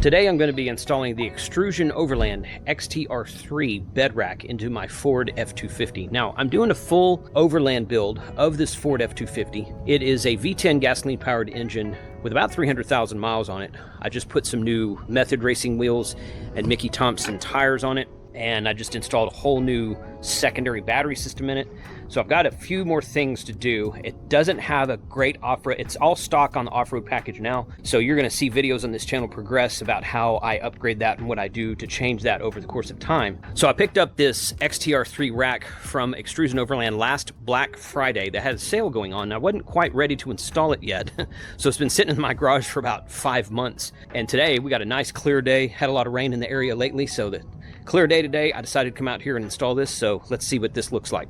Today I'm going to be installing the Xtrusion Overland XTR-3 Bed Rack into my Ford F-250. Now, I'm doing a full Overland build of this Ford F-250. It is a V10 gasoline-powered engine with about 300,000 miles on it. I just put some new Method Racing wheels and Mickey Thompson tires on it, and I just installed a whole new secondary battery system in it. So I've got a few more things to do. It doesn't have a great off-road, it's all stock on the off-road package now. So you're gonna see videos on this channel progress about how I upgrade that and what I do to change that over the course of time. So I picked up this XTR-3 rack from Xtrusion Overland last Black Friday. That had a sale going on. I wasn't quite ready to install it yet. So it's been sitting in my garage for about 5 months. And today we got a nice clear day. Had a lot of rain in the area lately, so the clear day today, I decided to come out here and install this. So let's see what this looks like.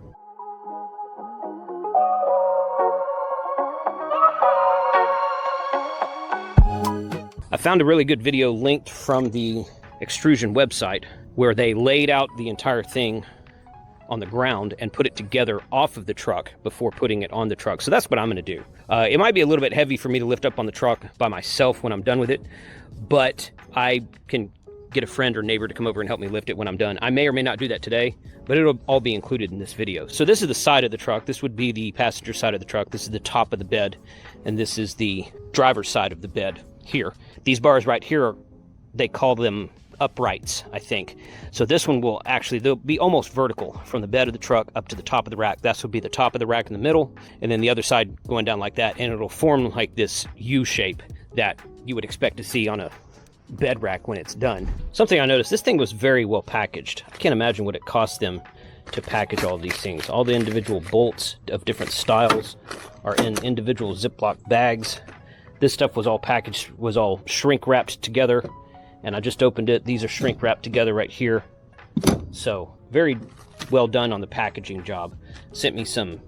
I found a really good video linked from the Xtrusion website where they laid out the entire thing on the ground and put it together off of the truck before putting it on the truck. So that's what I'm going to do. It might be a little bit heavy for me to lift up on the truck by myself when I'm done with it, but I can get a friend or neighbor to come over and help me lift it when I'm done. I may or may not do that today, but it'll all be included in this video. So this is the side of the truck. This would be the passenger side of the truck. This is the top of the bed, and this is the driver's side of the bed here. These bars right here, they call them uprights, I think. So this one will actually, they'll be almost vertical from the bed of the truck up to the top of the rack. This will be the top of the rack in the middle, and then the other side going down like that, and it'll form like this U shape that you would expect to see on a bed rack when it's done. Something I noticed, this thing was very well packaged. I can't imagine what it cost them to package all these things. All the individual bolts of different styles are in individual Ziploc bags. This stuff was all packaged, was all shrink wrapped together, and I just opened it. These are shrink wrapped together right here. So very well done on the packaging job. Sent me some,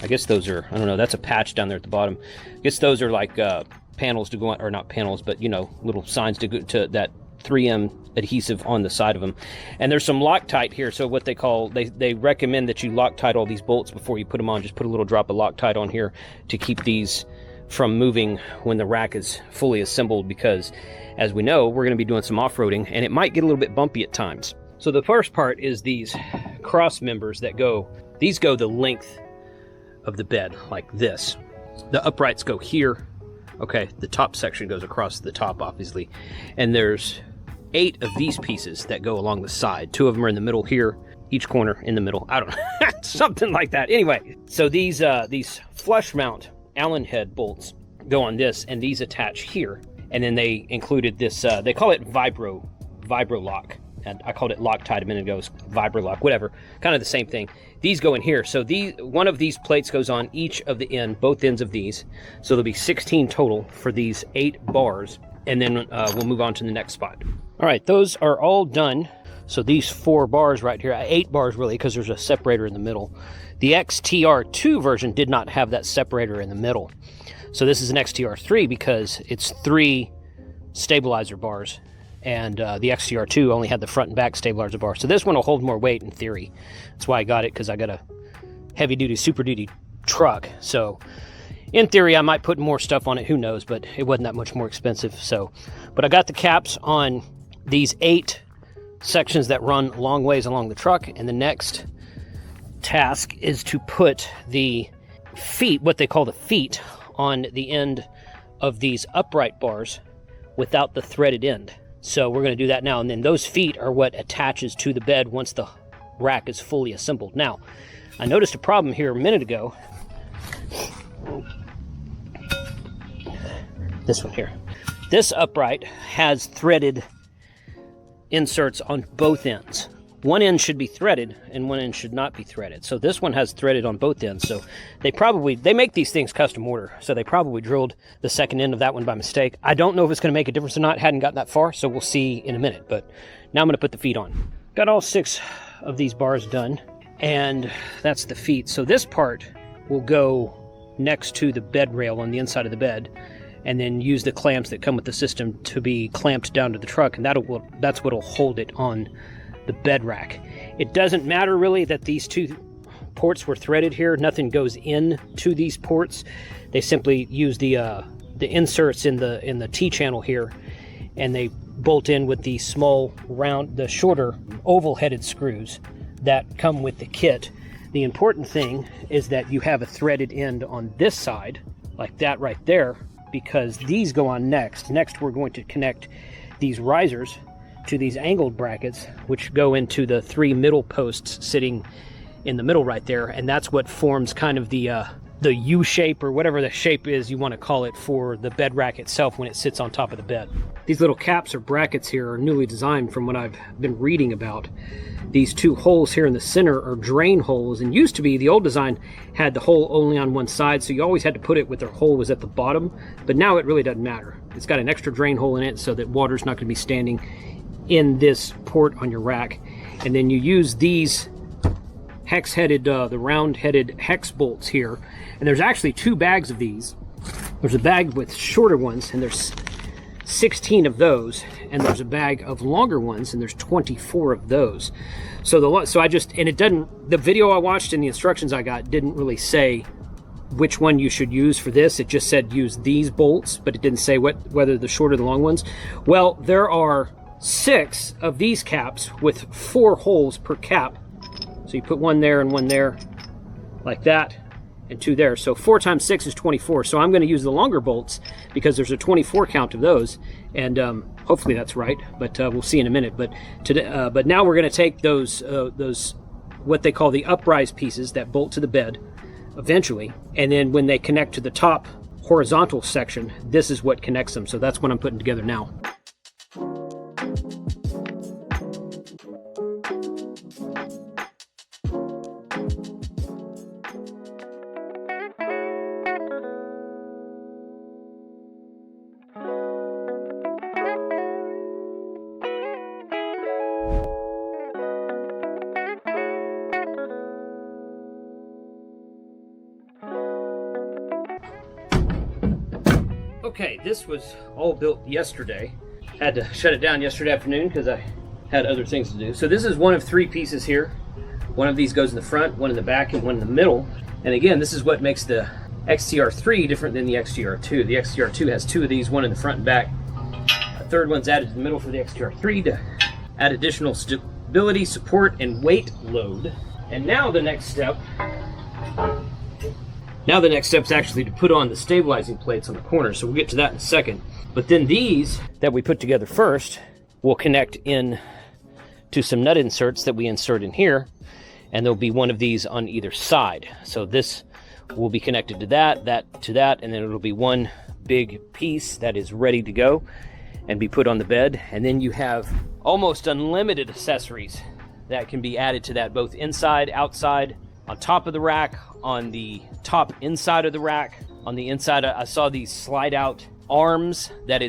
I guess those are, I don't know, that's a patch down there at the bottom. I guess those are like panels to go on, or not panels, but you know, little signs to go to that 3M adhesive on the side of them. And there's some Loctite here. So what they call, they recommend that you Loctite all these bolts before you put them on. Just put a little drop of Loctite on here to keep these from moving when the rack is fully assembled, because as we know, we're going to be doing some off-roading and it might get a little bit bumpy at times. So the first part is these cross members that go, these go the length of the bed like this. The uprights go here. Okay, the top section goes across the top, obviously. And there's 8 of these pieces that go along the side. 2 of them are in the middle here, each corner in the middle. I don't know, something like that. Anyway, so these flush mount Allen head bolts go on this, and these attach here. And then they included this, they call it Vibro Lock. And I called it Loctite a minute ago, Vibro Lock, whatever, kind of the same thing. These go in here. So one of these plates goes on each of the both ends of these. So there'll be 16 total for these 8 bars. And then we'll move on to the next spot. All right, those are all done. So these 4 bars right here, 8 bars really, because there's a separator in the middle. The XTR-2 version did not have that separator in the middle. So this is an XTR-3 because it's 3 stabilizer bars. And the XTR-2 only had the front and back stabilizer bar. So this one will hold more weight in theory. That's why I got it, because I got a heavy-duty, super-duty truck. So in theory, I might put more stuff on it. Who knows? But it wasn't that much more expensive. So, but I got the caps on these 8 sections that run long ways along the truck. And the next task is to put the feet, what they call the feet, on the end of these upright bars without the threaded end. So we're going to do that now, and then those feet are what attaches to the bed once the rack is fully assembled. Now, I noticed a problem here a minute ago. This one here. This upright has threaded inserts on both ends. One end should be threaded and one end should not be threaded. So this one has threaded on both ends. So they make these things custom order. So they probably drilled the second end of that one by mistake. I don't know if it's going to make a difference or not. Hadn't gotten that far, so we'll see in a minute. But now I'm going to put the feet on. Got all 6 of these bars done, and that's the feet. So this part will go next to the bed rail on the inside of the bed, and then use the clamps that come with the system to be clamped down to the truck, and that's what'll hold it on the bed rack. It doesn't matter really that these 2 ports were threaded here. Nothing goes in to these ports. They simply use the inserts in the T-channel here, and they bolt in with the small round, the shorter oval-headed screws that come with the kit. The important thing is that you have a threaded end on this side, like that right there, because these go on next. Next, we're going to connect these risers to these angled brackets, which go into the 3 middle posts sitting in the middle right there, and that's what forms kind of the U shape, or whatever the shape is you want to call it, for the bed rack itself when it sits on top of the bed. These little caps or brackets here are newly designed from what I've been reading about. These 2 holes here in the center are drain holes, and used to be, the old design had the hole only on one side, so you always had to put it with the hole was at the bottom, but now it really doesn't matter. It's got an extra drain hole in it so that water's not going to be standing in this port on your rack. And then you use these hex-headed, the round-headed hex bolts here, and there's actually 2 bags of these. There's a bag with shorter ones, and there's 16 of those, and there's a bag of longer ones, and there's 24 of those. So the video I watched and the instructions I got didn't really say which one you should use for this. It just said use these bolts, but it didn't say whether the short or the long ones. Well, there are 6 of these caps with 4 holes per cap. So you put one there and one there, like that, and 2 there. So 4 times 6 is 24. So I'm going to use the longer bolts because there's a 24 count of those, and hopefully that's right. But we'll see in a minute. But now we're going to take those what they call the uprise pieces that bolt to the bed eventually, and then when they connect to the top horizontal section, this is what connects them. So that's what I'm putting together now. Okay, this was all built yesterday. Had to shut it down yesterday afternoon because I had other things to do. So this is one of 3 pieces here. One of these goes in the front, one in the back, and one in the middle. And again, this is what makes the XTR-3 different than the XTR-2. The XTR-2 has 2 of these, one in the front and back. A third one's added to the middle for the XTR-3 to add additional stability, support, and weight load. And now the next step is actually to put on the stabilizing plates on the corners, so we'll get to that in a second. But then these that we put together first will connect in to some nut inserts that we insert in here, and there'll be one of these on either side. So this will be connected to that, and then it'll be one big piece that is ready to go and be put on the bed. And then you have almost unlimited accessories that can be added to that, both inside, outside, on top of the rack, on the top inside of the rack. On the inside, I saw these slide out arms that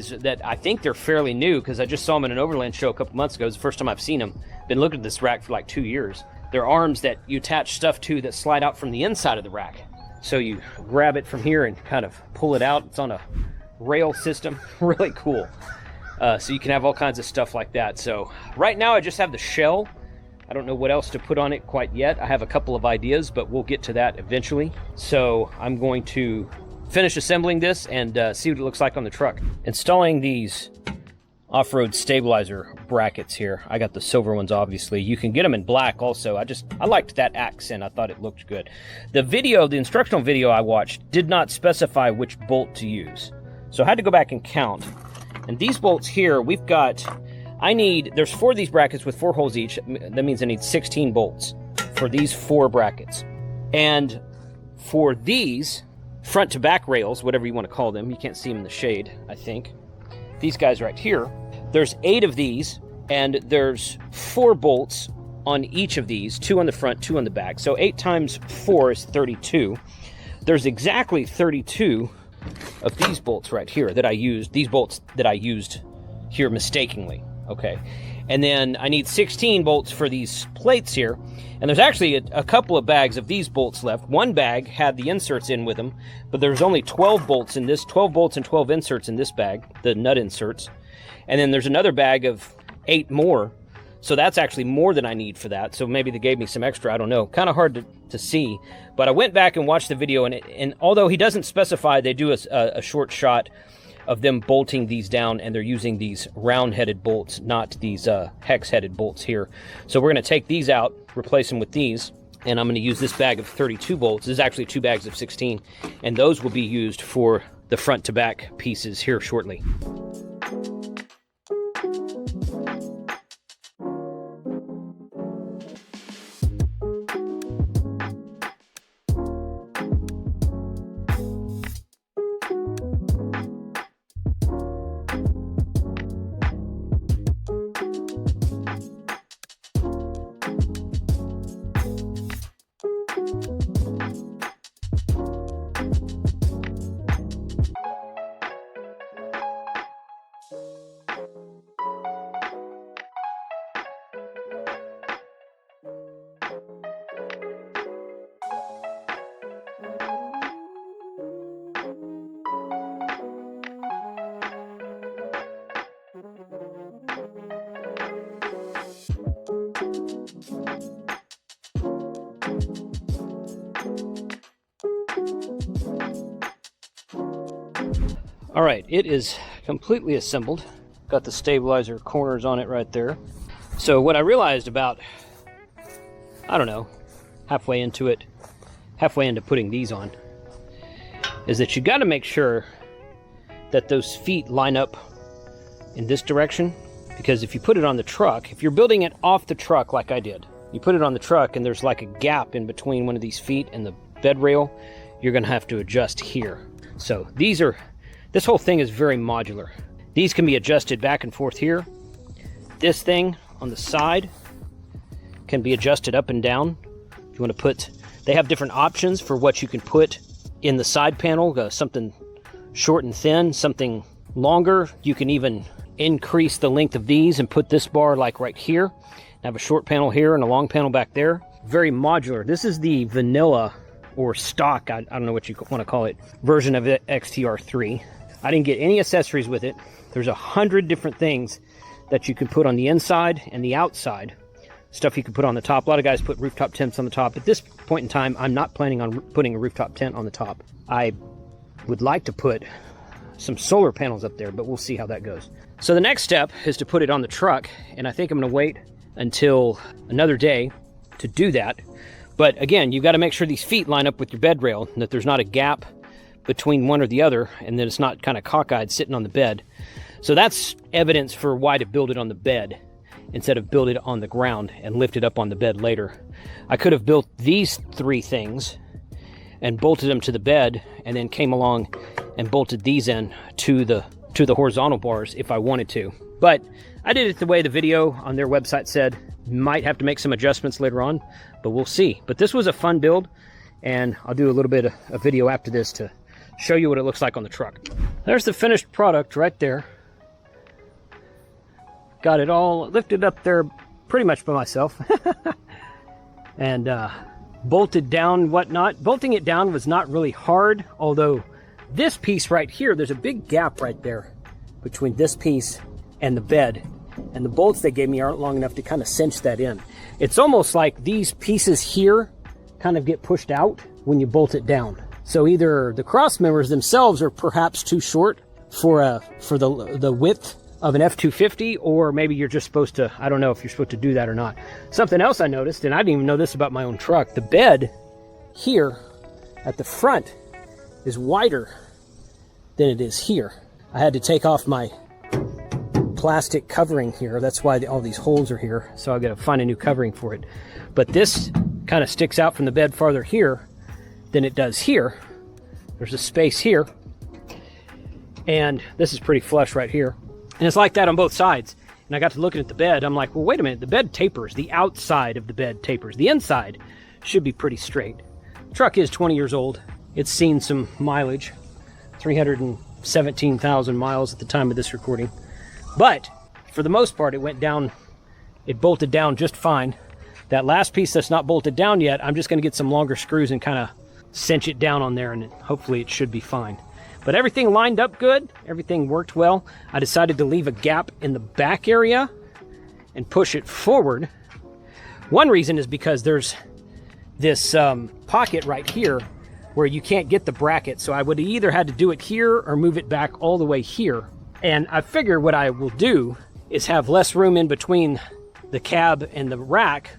I think they're fairly new, because I just saw them in an Overland show a couple months ago. It's the first time I've seen them. Been looking at this rack for like 2 years. They're arms that you attach stuff to that slide out from the inside of the rack. So you grab it from here and kind of pull it out. It's on a rail system. Really cool. So you can have all kinds of stuff like that. So right now I just have the shell. I don't know what else to put on it quite yet. I have a couple of ideas, but we'll get to that eventually. So I'm going to finish assembling this and see what it looks like on the truck. Installing these off-road stabilizer brackets here. I got the silver ones, obviously. You can get them in black also. I liked that accent. I thought it looked good. The instructional video I watched did not specify which bolt to use. So I had to go back and count. And these bolts here, we've got... there's 4 of these brackets with 4 holes each. That means I need 16 bolts for these 4 brackets. And for these front to back rails, whatever you want to call them, you can't see them in the shade, I think. These guys right here, there's 8 of these, and there's 4 bolts on each of these, 2 on the front, 2 on the back. So 8 times 4 is 32. There's exactly 32 of these bolts right here that I used, these bolts that I used here mistakenly. Okay, and then I need 16 bolts for these plates here, and there's actually a couple of bags of these bolts left. One bag had the inserts in with them, but there's only 12 bolts in this, 12 bolts and 12 inserts in this bag, the nut inserts, and then there's another bag of 8 more. So that's actually more than I need for that. So maybe they gave me some extra, I don't know. Kind of hard to see. But I went back and watched the video, and although he doesn't specify, they do a short shot of them bolting these down, and they're using these round-headed bolts, not these hex-headed bolts here. So we're going to take these out, replace them with these, and I'm going to use this bag of 32 bolts. This is actually 2 bags of 16, and those will be used for the front-to-back pieces here shortly. All right, it is completely assembled. Got the stabilizer corners on it right there. So what I realized about, I don't know, halfway into putting these on, is that you got to make sure that those feet line up in this direction, because if you put it on the truck, if you're building it off the truck like I did, you put it on the truck and there's like a gap in between one of these feet and the bed rail, you're going to have to adjust here. So this whole thing is very modular. These can be adjusted back and forth here. This thing on the side can be adjusted up and down. If you want to put, they have different options for what you can put in the side panel, something short and thin, something longer. You can even increase the length of these and put this bar like right here. I have a short panel here and a long panel back there. Very modular. This is the vanilla or stock, I don't know what you want to call it, version of the XTR-3. I didn't get any accessories with it. There's 100 different things that you can put on the inside and the outside. Stuff you can put on the top. A lot of guys put rooftop tents on the top. At this point in time, I'm not planning on putting a rooftop tent on the top. I would like to put some solar panels up there, but we'll see how that goes. So the next step is to put it on the truck, and I think I'm going to wait until another day to do that. But again, you've got to make sure these feet line up with your bed rail, and that there's not a gap between one or the other, and that it's not kind of cockeyed sitting on the bed. So that's evidence for why to build it on the bed instead of build it on the ground and lift it up on the bed later. I could have built these 3 things and bolted them to the bed, and then came along and bolted these in to the horizontal bars if I wanted to. But I did it the way the video on their website said. Might have to make some adjustments later on, but we'll see. But this was a fun build, and I'll do a little bit of a video after this to show you what it looks like on the truck. There's the finished product right there. Got it all lifted up there pretty much by myself. And bolted down, whatnot. Bolting it down was not really hard, although this piece right here, there's a big gap right there between this piece and the bed. And the bolts they gave me aren't long enough to kind of cinch that in. It's almost like these pieces here kind of get pushed out when you bolt it down. So either the cross members themselves are perhaps too short for the width of an F-250, or maybe you're just supposed to, I don't know if you're supposed to do that or not. Something else I noticed, and I didn't even know this about my own truck, the bed here at the front is wider than it is here. I had to take off my plastic covering here. That's why all these holes are here. So I got to find a new covering for it. But this kind of sticks out from the bed farther here than it does here. There's a space here. And this is pretty flush right here. And it's like that on both sides. And I got to looking at the bed. I'm like, well, wait a minute. The bed tapers. The outside of the bed tapers. The inside should be pretty straight. The truck is 20 years old. It's seen some mileage. 317,000 miles at the time of this recording. But for the most part, it went down. It bolted down just fine. That last piece that's not bolted down yet, I'm just going to get some longer screws and kind of cinch it down on there, and hopefully it should be fine. But everything lined up good. Everything worked well. I decided to leave a gap in the back area and push it forward. One reason is because there's this pocket right here where you can't get the bracket, so I would either had to do it here or move it back all the way here. And I figure what I will do is have less room in between the cab and the rack,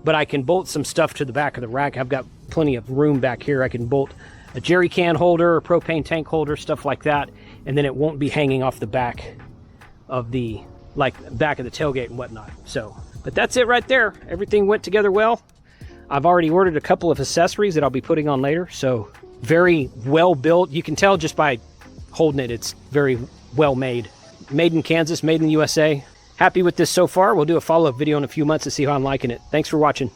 but I can bolt some stuff to the back of the rack. I've got plenty of room back here. I can bolt a jerry can holder, a propane tank holder, stuff like that, and then it won't be hanging off the back of the, like, back of the tailgate and whatnot. So, but that's it right there. Everything went together well. I've already ordered a couple of accessories that I'll be putting on later, so very well built. You can tell just by holding it, it's very well made. Made in Kansas, made in the USA. Happy with this so far. We'll do a follow-up video in a few months to see how I'm liking it. Thanks for watching.